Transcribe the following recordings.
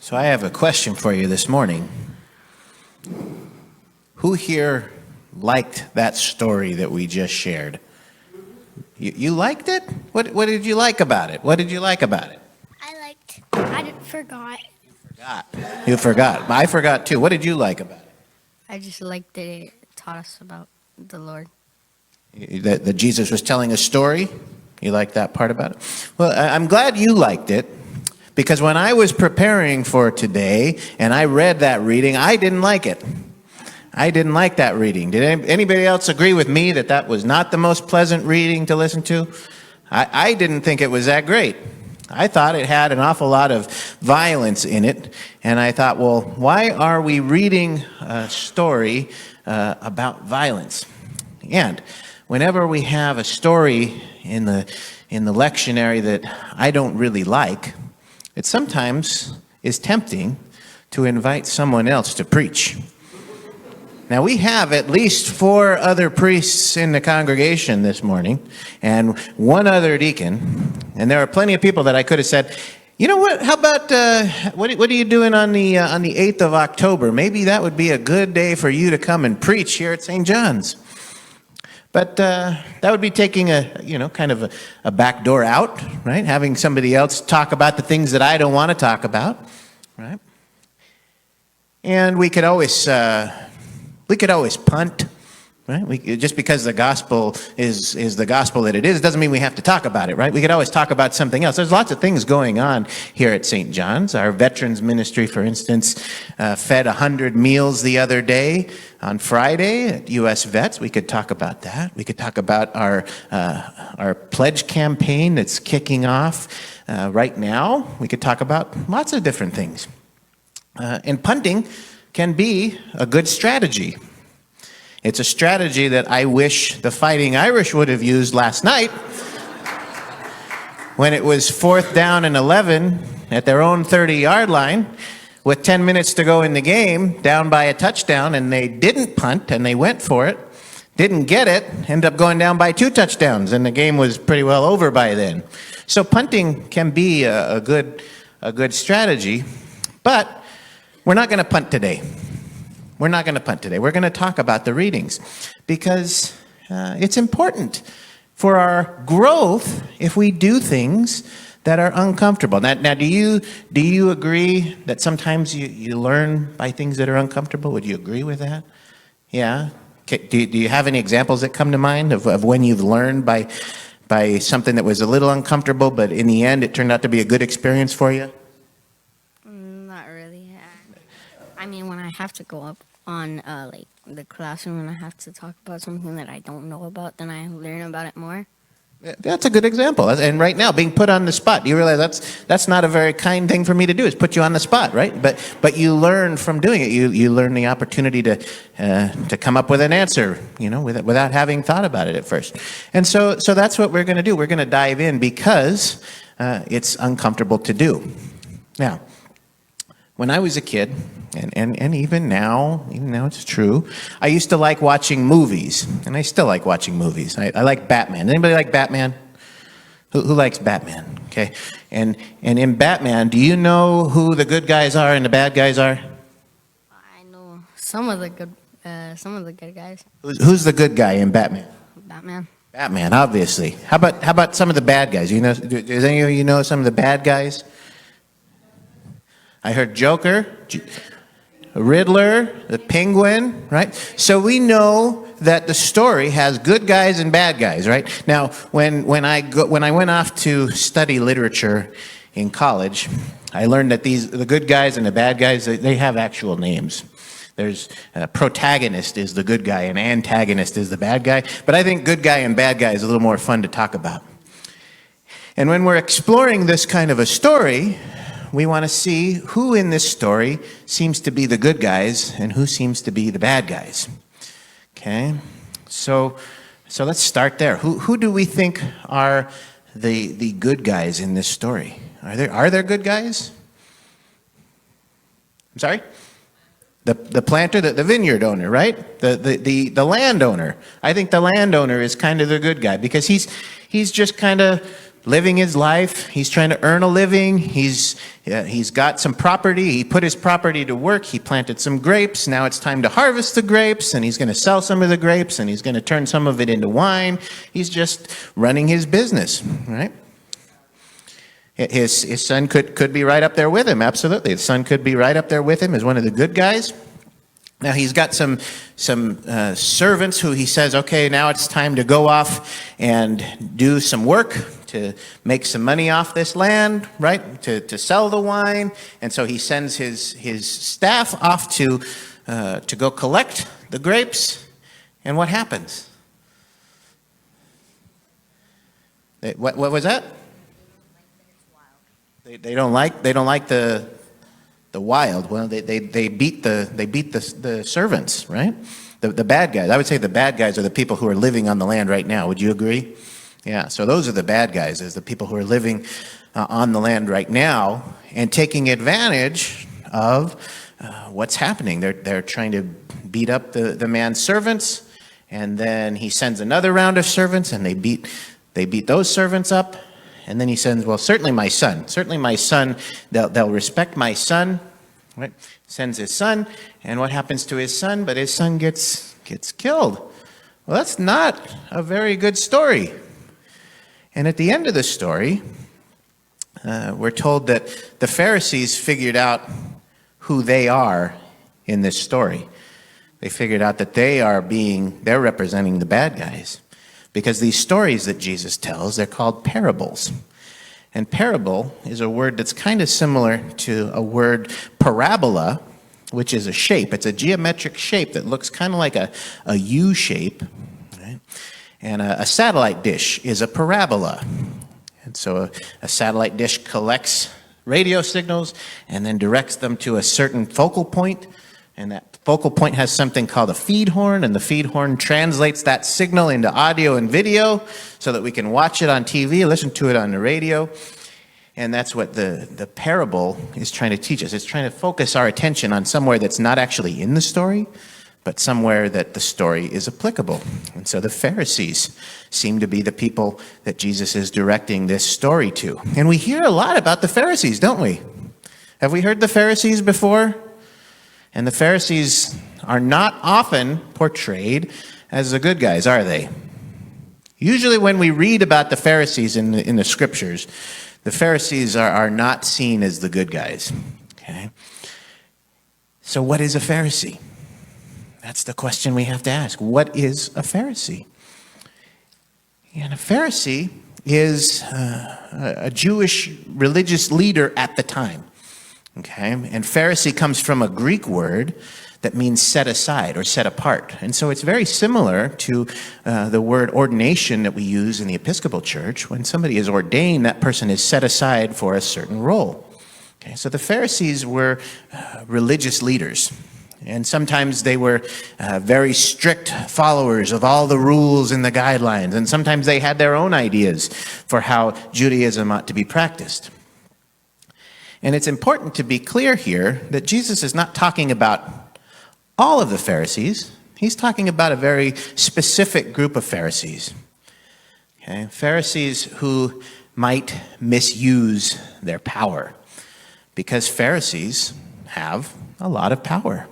So I have a question for you this morning. Who here liked that story that we just shared? You liked it? What did you like about it? What did you like about it? I forgot. You forgot. I forgot too. What did you like about it? I just liked that it taught us about the Lord. That Jesus was telling a story? You liked that part about it? Well, I'm glad you liked it, because when I was preparing for today and I read that reading, I didn't like it. I didn't like that reading. Did anybody else agree with me that that was not the most pleasant reading to listen to? I didn't think it was that great. I thought it had an awful lot of violence in it, and I thought, well, why are we reading a story about violence? And whenever we have a story in the lectionary that I don't really like, it sometimes is tempting to invite someone else to preach. Now, we have at least 4 other priests in the congregation this morning and 1 other deacon. And there are plenty of people that I could have said, you know what, how about, what are you doing on the 8th of October? Maybe that would be a good day for you to come and preach here at St. John's. But that would be taking kind of a back door out, right? Having somebody else talk about the things that I don't want to talk about, right? And we could always punt, right? Just because the gospel is the gospel that it is, doesn't mean we have to talk about it, right? We could always talk about something else. There's lots of things going on here at St. John's. Our veterans ministry, for instance, fed 100 meals the other day on Friday at U.S. Vets. We could talk about that. We could talk about our pledge campaign that's kicking off right now. We could talk about lots of different things. And punting can be a good strategy. It's a strategy that I wish the Fighting Irish would have used last night when it was 4th down and 11 at their own 30-yard line with 10 minutes to go in the game, down by a touchdown, and they didn't punt and they went for it, didn't get it, ended up going down by 2 touchdowns, and the game was pretty well over by then. So punting can be a good strategy, but we're not going to punt today. We're not going to punt today. We're going to talk about the readings because it's important for our growth if we do things that are uncomfortable. Now, do you agree that sometimes you learn by things that are uncomfortable? Would you agree with that? Yeah. Do you have any examples that come to mind of when you've learned by something that was a little uncomfortable, but in the end it turned out to be a good experience for you? I mean, when I have to go up on the classroom and I have to talk about something that I don't know about, then I learn about it more. That's a good example. And right now, being put on the spot, you realize that's not a very kind thing for me to do, is put you on the spot, right? But you learn from doing it. You learn the opportunity to come up with an answer, without having thought about it at first. And so that's what we're going to do. We're going to dive in because it's uncomfortable to do. Now, when I was a kid, and even now it's true, I used to like watching movies, and I still like watching movies. I like Batman. Anybody like Batman? Who likes Batman? Okay, and in Batman, do you know who the good guys are and the bad guys are? I know some of the good guys. Who's the good guy in Batman? Batman. Batman, obviously. How about some of the bad guys? Does any of you know some of the bad guys? I heard Joker, Riddler, the Penguin, right? So we know that the story has good guys and bad guys, right? Now, when I went off to study literature in college, I learned that the good guys and the bad guys, they have actual names. There's protagonist is the good guy and antagonist is the bad guy. But I think good guy and bad guy is a little more fun to talk about. And when we're exploring this kind of a story, we want to see who in this story seems to be the good guys and who seems to be the bad guys. Okay, so let's start there. Who do we think are the good guys in this story? Are there good guys? I'm sorry? The planter, the vineyard owner, right? The landowner. I think the landowner is kind of the good guy because he's just kind of living his life. He's trying to earn a living. He's got some property. He put his property to work. He planted some grapes. Now it's time to harvest the grapes, and he's going to sell some of the grapes, and he's going to turn some of it into wine. He's just running his business, right? His son could be right up there with him. Absolutely. His son could be right up there with him as one of the good guys. Now he's got some servants who he says, okay, now it's time to go off and do some work to make some money off this land, right? To sell the wine. And so he sends his staff off to go collect the grapes. And what happens? What was that? They don't like the wild. Well, they beat the servants, right? The bad guys. I would say the bad guys are the people who are living on the land right now. Would you agree? Yeah. So those are the bad guys, is the people who are living on the land right now and taking advantage of what's happening. They're trying to beat up the man's servants, and then he sends another round of servants, and they beat those servants up. And then he sends, well, certainly my son, they'll respect my son, right? Sends his son, and what happens to his son? But his son gets killed. Well, that's not a very good story. And at the end of the story, we're told that the Pharisees figured out who they are in this story. They figured out that they're representing the bad guys. Because these stories that Jesus tells, they're called parables. And parable is a word that's kind of similar to a word parabola, which is a shape. It's a geometric shape that looks kind of like a U shape. Right? And a satellite dish is a parabola. And so a satellite dish collects radio signals and then directs them to a certain focal point. And that focal point has something called a feed horn, and the feed horn translates that signal into audio and video so that we can watch it on TV, listen to it on the radio. And that's what the parable is trying to teach us. It's trying to focus our attention on somewhere that's not actually in the story, but somewhere that the story is applicable. And so the Pharisees seem to be the people that Jesus is directing this story to. And we hear a lot about the Pharisees, don't we? Have we heard the Pharisees before? And the Pharisees are not often portrayed as the good guys, are they? Usually when we read about the Pharisees in the scriptures, the Pharisees are not seen as the good guys. Okay? So what is a Pharisee? That's the question we have to ask. What is a Pharisee? And a Pharisee is a Jewish religious leader at the time. Okay, and Pharisee comes from a Greek word that means set aside or set apart. And so it's very similar to the word ordination that we use in the Episcopal Church. When somebody is ordained, that person is set aside for a certain role. Okay, so the Pharisees were religious leaders. And sometimes they were very strict followers of all the rules and the guidelines. And sometimes they had their own ideas for how Judaism ought to be practiced. And it's important to be clear here that Jesus is not talking about all of the Pharisees. He's talking about a very specific group of Pharisees. Okay? Pharisees who might misuse their power, because Pharisees have a lot of power.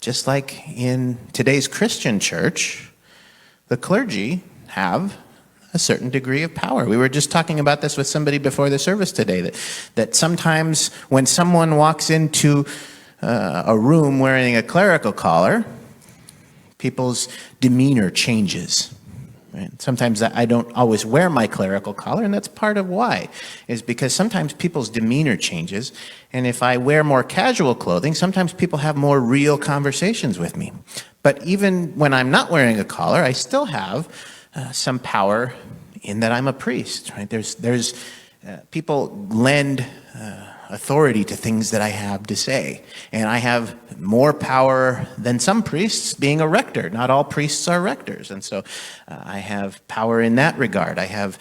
Just like in today's Christian church, the clergy have a certain degree of power. We were just talking about this with somebody before the service today, that sometimes when someone walks into a room wearing a clerical collar, people's demeanor changes. Right? Sometimes I don't always wear my clerical collar, and that's part of why, is because sometimes people's demeanor changes, and if I wear more casual clothing, sometimes people have more real conversations with me. But even when I'm not wearing a collar, I still have some power in that I'm a priest, right? There's people lend authority to things that I have to say, and I have more power than some priests, being a rector. Not all priests are rectors, and so I have power in that regard. I have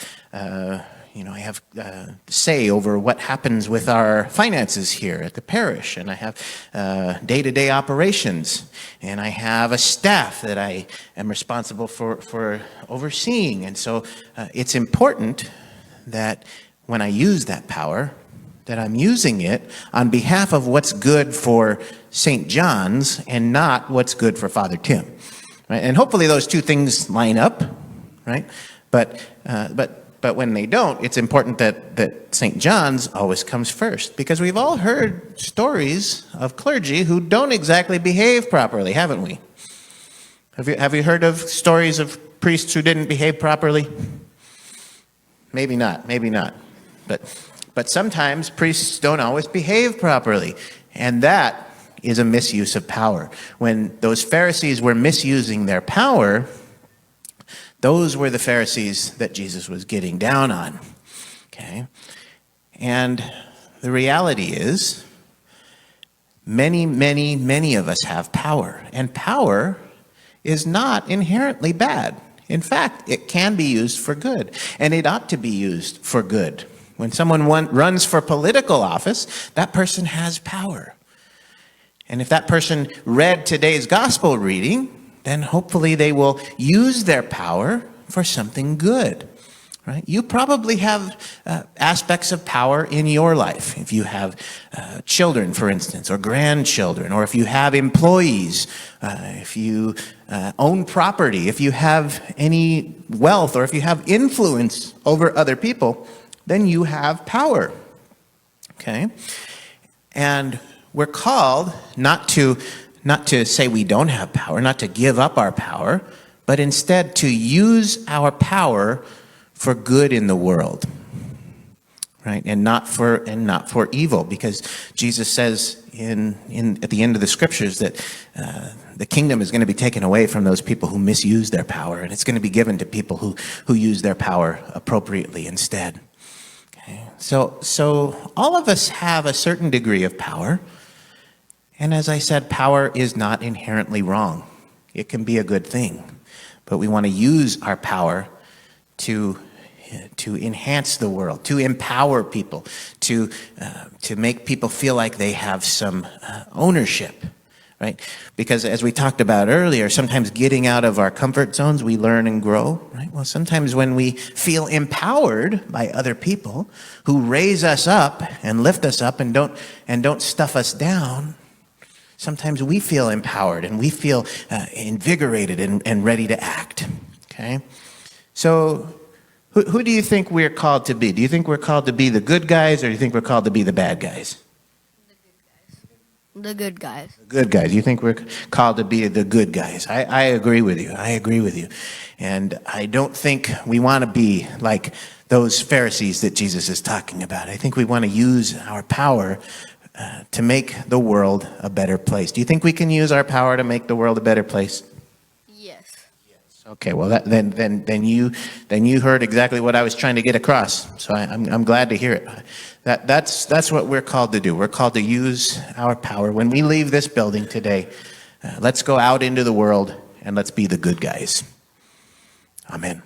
say over what happens with our finances here at the parish, and I have day-to-day operations, and I have a staff that I am responsible for overseeing. And so it's important that when I use that power, that I'm using it on behalf of what's good for St. John's and not what's good for Father Tim. Right? And hopefully those two things line up, right? But when they don't, it's important that St. John's always comes first, because we've all heard stories of clergy who don't exactly behave properly, haven't we? Have you heard of stories of priests who didn't behave properly? Maybe not. But sometimes priests don't always behave properly, and that is a misuse of power. When those Pharisees were misusing their power, those were the Pharisees that Jesus was getting down on. Okay? And the reality is, many of us have power, and power is not inherently bad. In fact, it can be used for good, and it ought to be used for good. When someone runs for political office, that person has power. And if that person read today's gospel reading, then hopefully they will use their power for something good. Right? You probably have aspects of power in your life. If you have children, for instance, or grandchildren, or if you have employees, if you own property, if you have any wealth, or if you have influence over other people, then you have power. Okay? And we're called not to say we don't have power, not to give up our power, but instead to use our power for good in the world, right? And not for evil, because Jesus says at the end of the scriptures that the kingdom is going to be taken away from those people who misuse their power, and it's going to be given to people who use their power appropriately instead. Okay? So all of us have a certain degree of power, and as I said, power is not inherently wrong. It can be a good thing, but we want to use our power to enhance the world, to empower people, to make people feel like they have some ownership, right? Because as we talked about earlier, sometimes getting out of our comfort zones, we learn and grow, right? Well, sometimes when we feel empowered by other people who raise us up and lift us up and don't stuff us down, sometimes we feel empowered and we feel invigorated and ready to act, okay? So who do you think we're called to be? Do you think we're called to be the good guys, or do you think we're called to be the bad guys? The good guys. The good guys. You think we're called to be the good guys? I agree with you. And I don't think we want to be like those Pharisees that Jesus is talking about. I think we want to use our power to make the world a better place. Do you think we can use our power to make the world a better place? Okay, well then you heard exactly what I was trying to get across. So I'm glad to hear it. That's what we're called to do. We're called to use our power. When we leave this building today, let's go out into the world and let's be the good guys. Amen.